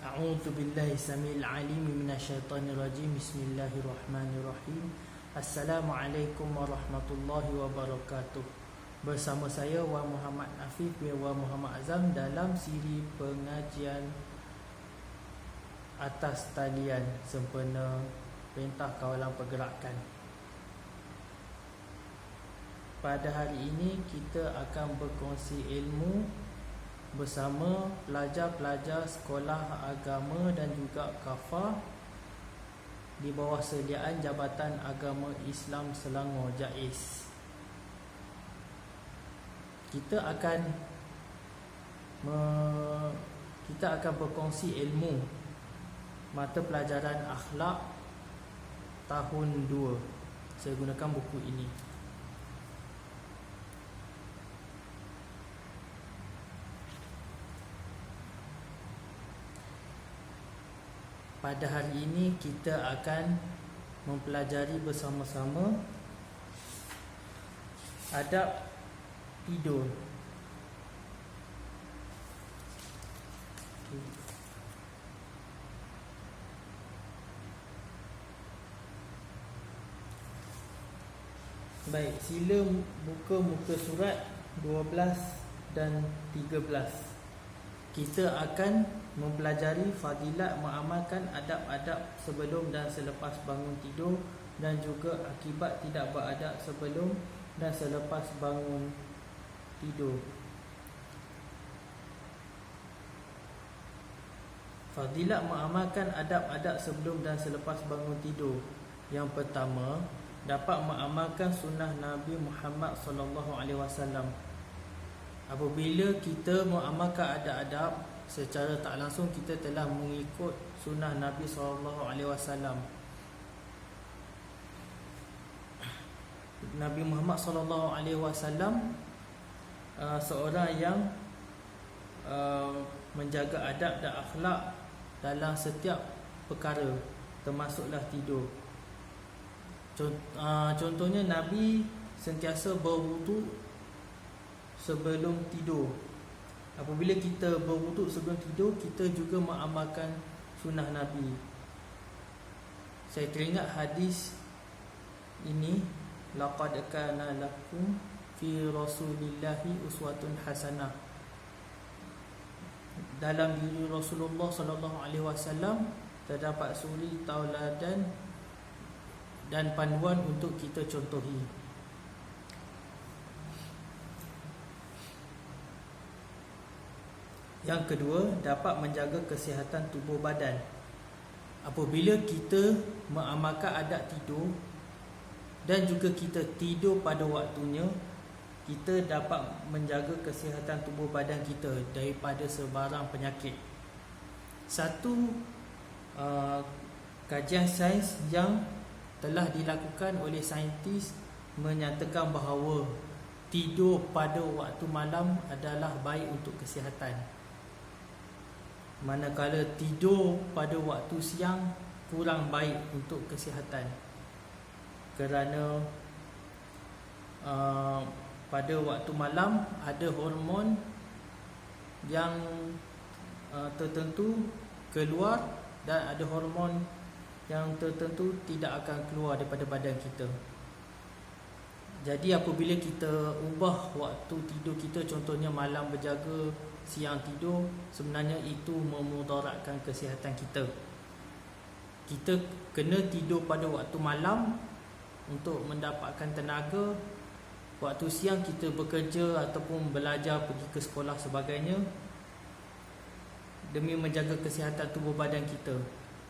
A'udzu billahi samil alim minasyaitonir rajim. Bismillahirrahmanirrahim. Assalamualaikum warahmatullahi wabarakatuh. Bersama saya Wan Muhammad Afif bin Wan Muhammad Azam dalam siri pengajian atas talian sempena Perintah Kawalan Pergerakan. Pada hari ini kita akan berkongsi ilmu bersama pelajar-pelajar sekolah agama dan juga kafah di bawah sediaan Jabatan Agama Islam Selangor JAIS. Kita akan berkongsi ilmu mata pelajaran akhlak tahun 2. Saya gunakan buku ini. Pada hari ini kita akan mempelajari bersama-sama adab tidur. Baik, sila buka muka surat 12 dan 13. Kita akan mempelajari fadilat mengamalkan adab-adab sebelum dan selepas bangun tidur dan juga akibat tidak beradab sebelum dan selepas bangun tidur. Fadilat mengamalkan adab-adab sebelum dan selepas bangun tidur. Yang pertama, dapat mengamalkan sunnah Nabi Muhammad SAW. Apabila kita mengamalkan adab-adab, secara tak langsung kita telah mengikut sunnah Nabi SAW. Nabi Muhammad SAW seorang yang menjaga adab dan akhlak dalam setiap perkara, termasuklah tidur. Contohnya Nabi sentiasa berwuduk sebelum tidur. Apabila kita berwuduk sebelum tidur, kita juga mengamalkan sunnah Nabi. Saya teringat hadis ini, laqad kana lakum fi rasulillahi uswatun hasanah. Dalam diri Rasulullah SAW terdapat suri tauladan dan panduan untuk kita contohi. Yang kedua, dapat menjaga kesihatan tubuh badan. Apabila kita mengamalkan adab tidur dan juga kita tidur pada waktunya, kita dapat menjaga kesihatan tubuh badan kita daripada sebarang penyakit. Satu kajian sains yang telah dilakukan oleh saintis menyatakan bahawa tidur pada waktu malam adalah baik untuk kesihatan, manakala tidur pada waktu siang kurang baik untuk kesihatan. Kerana pada waktu malam ada hormon yang tertentu keluar dan ada hormon yang tertentu tidak akan keluar daripada badan kita. Jadi apabila kita ubah waktu tidur kita, contohnya malam berjaga, siang tidur, sebenarnya itu memudaratkan kesihatan kita. Kita kena tidur pada waktu malam untuk mendapatkan tenaga. Waktu siang kita bekerja ataupun belajar, pergi ke sekolah sebagainya, demi menjaga kesihatan tubuh badan kita.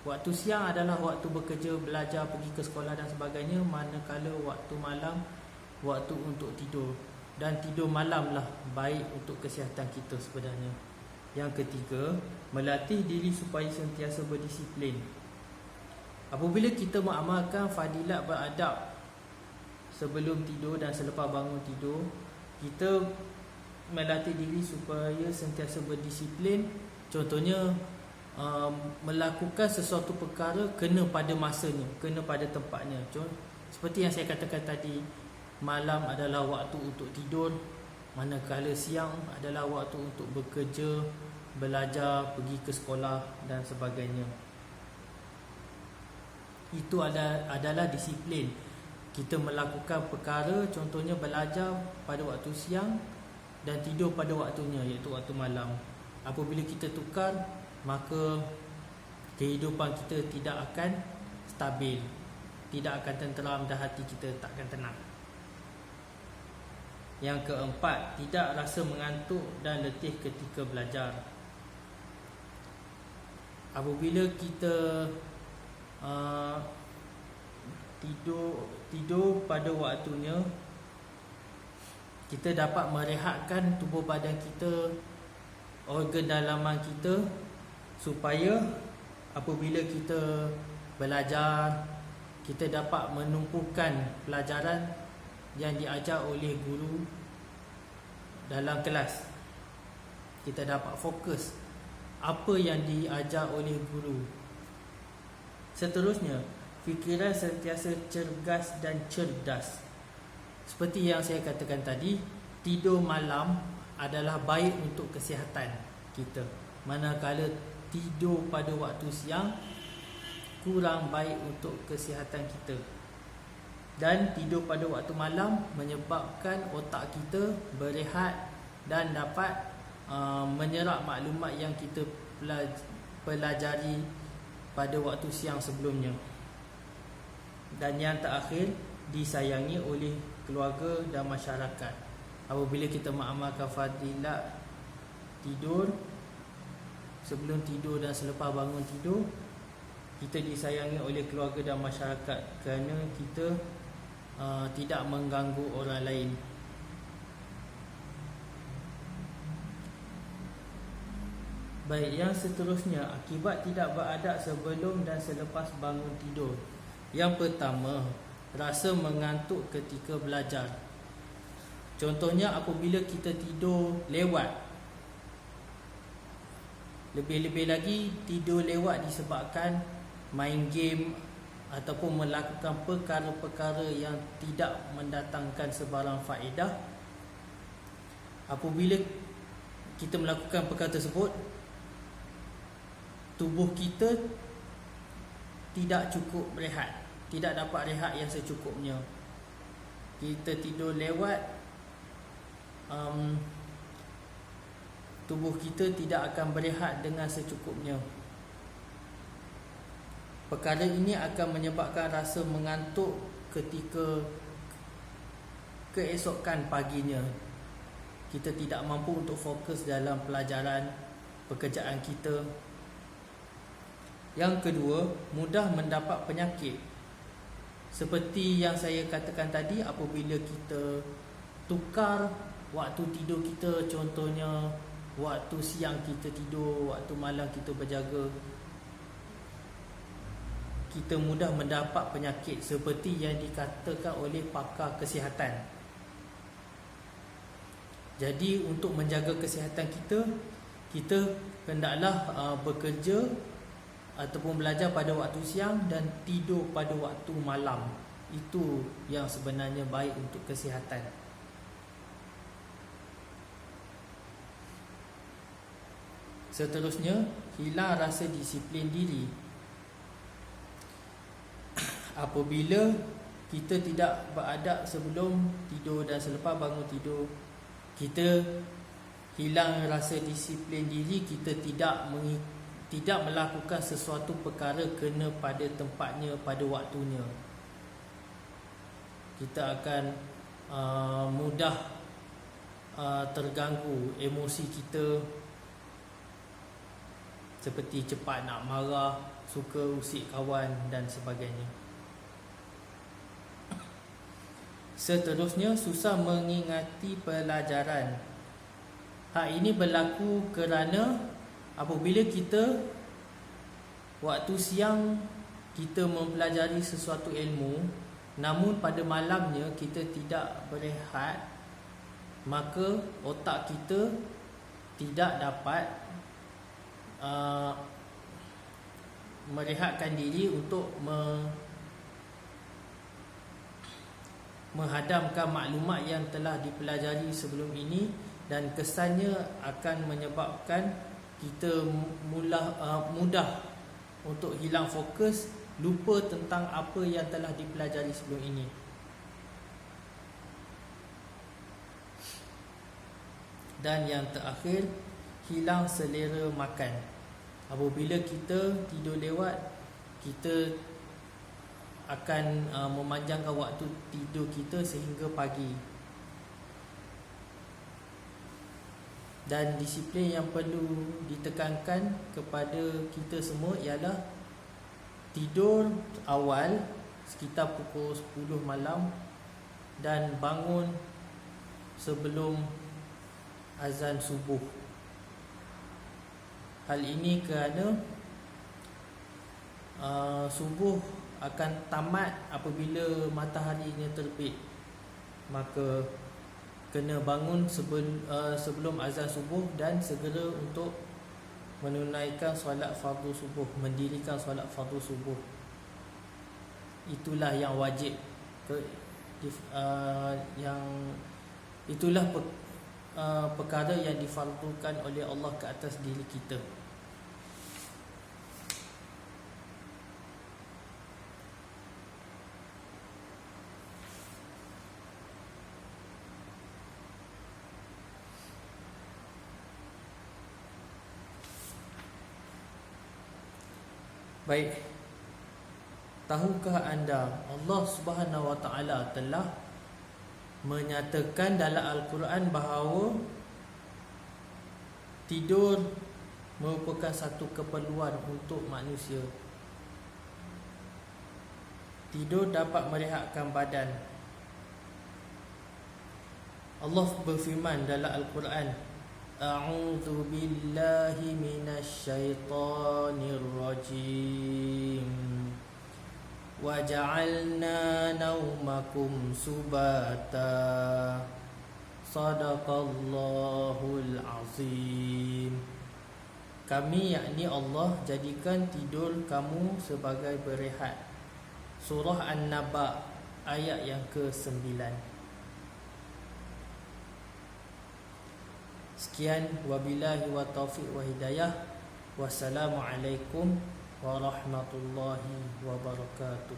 Waktu siang adalah waktu bekerja, belajar, pergi ke sekolah dan sebagainya, manakala waktu malam waktu untuk tidur. Dan tidur malamlah baik untuk kesihatan kita sebenarnya. Yang ketiga, melatih diri supaya sentiasa berdisiplin. Apabila kita mengamalkan fadilat beradab sebelum tidur dan selepas bangun tidur, kita melatih diri supaya sentiasa berdisiplin. Contohnya, melakukan sesuatu perkara kena pada masanya, kena pada tempatnya. Seperti yang saya katakan tadi, malam adalah waktu untuk tidur, manakala siang adalah waktu untuk bekerja, belajar, pergi ke sekolah dan sebagainya. Itu adalah disiplin. Kita melakukan perkara, contohnya belajar pada waktu siang dan tidur pada waktunya, iaitu waktu malam. Apabila kita tukar, maka kehidupan kita tidak akan stabil, tidak akan tenteram dan hati kita tak akan tenang. Yang keempat, tidak rasa mengantuk dan letih ketika belajar. Apabila kita tidur pada waktunya, kita dapat merehatkan tubuh badan kita, organ dalaman kita, supaya apabila kita belajar, kita dapat menumpukan pelajaran yang diajar oleh guru dalam kelas. Kita dapat fokus apa yang diajar oleh guru. Seterusnya, fikiran sentiasa cergas dan cerdas. Seperti yang saya katakan tadi, tidur malam adalah baik untuk kesihatan kita, manakala tidur pada waktu siang kurang baik untuk kesihatan kita. Dan tidur pada waktu malam menyebabkan otak kita berehat dan dapat menyerap maklumat yang kita pelajari pada waktu siang sebelumnya. Dan yang terakhir, disayangi oleh keluarga dan masyarakat. Apabila kita mengamalkan fadilat tidur, sebelum tidur dan selepas bangun tidur, kita disayangi oleh keluarga dan masyarakat kerana kita tidak mengganggu orang lain. Baik, yang seterusnya, akibat tidak beradab sebelum dan selepas bangun tidur. Yang pertama, rasa mengantuk ketika belajar. Contohnya apabila kita tidur lewat. Lebih-lebih lagi, tidur lewat disebabkan main game ataupun melakukan perkara-perkara yang tidak mendatangkan sebarang faedah. Apabila kita melakukan perkara tersebut, tubuh kita tidak cukup rehat, tidak dapat rehat yang secukupnya. Kita tidur lewat, tubuh kita tidak akan berehat dengan secukupnya. Perkara ini akan menyebabkan rasa mengantuk ketika keesokan paginya. Kita tidak mampu untuk fokus dalam pelajaran, pekerjaan kita. Yang kedua, mudah mendapat penyakit. Seperti yang saya katakan tadi, apabila kita tukar waktu tidur kita, contohnya waktu siang kita tidur, waktu malam kita berjaga, kita mudah mendapat penyakit seperti yang dikatakan oleh pakar kesihatan. Jadi untuk menjaga kesihatan kita, kita hendaklah bekerja ataupun belajar pada waktu siang dan tidur pada waktu malam. Itu yang sebenarnya baik untuk kesihatan. Seterusnya, hilang rasa disiplin diri. Apabila kita tidak beradab sebelum tidur dan selepas bangun tidur, kita hilang rasa disiplin diri. Kita tidak melakukan sesuatu perkara kena pada tempatnya, pada waktunya. Kita akan mudah terganggu emosi kita, seperti cepat nak marah, suka usik kawan dan sebagainya. Seterusnya, susah mengingati pelajaran. Hal ini berlaku kerana apabila kita waktu siang kita mempelajari sesuatu ilmu, namun pada malamnya kita tidak berehat, maka otak kita tidak dapat merehatkan diri untuk menghadamkan maklumat yang telah dipelajari sebelum ini, dan kesannya akan menyebabkan kita mudah untuk hilang fokus, lupa tentang apa yang telah dipelajari sebelum ini. Dan yang terakhir, hilang selera makan. Apabila kita tidur lewat, kita akan memanjangkan waktu tidur kita sehingga pagi. Dan disiplin yang perlu ditekankan kepada kita semua ialah tidur awal sekitar pukul 10 malam dan bangun sebelum azan subuh. Hal ini kerana subuh akan tamat apabila mataharinya terbit. Maka kena bangun sebelum azan subuh dan segera untuk menunaikan solat fardu subuh, mendirikan solat fardu subuh. Itulah yang wajib, itulah perkara yang difardukan oleh Allah ke atas diri kita. Baik, tahukah anda Allah Subhanahu Wa Taala telah menyatakan dalam Al-Quran bahawa tidur merupakan satu keperluan untuk manusia. Tidur dapat merehatkan badan. Allah berfirman dalam Al-Quran, A'udzu billahi minasyaitonir rajim. Wa ja'alna naumakum subata. Sadaqallahul azim. Kami, yakni Allah, jadikan tidur kamu sebagai berehat. Surah An-Naba ayat yang ke-9. Sekian, wabillahi wa taufiq wa hidayah. Wassalamualaikum warahmatullahi wabarakatuh.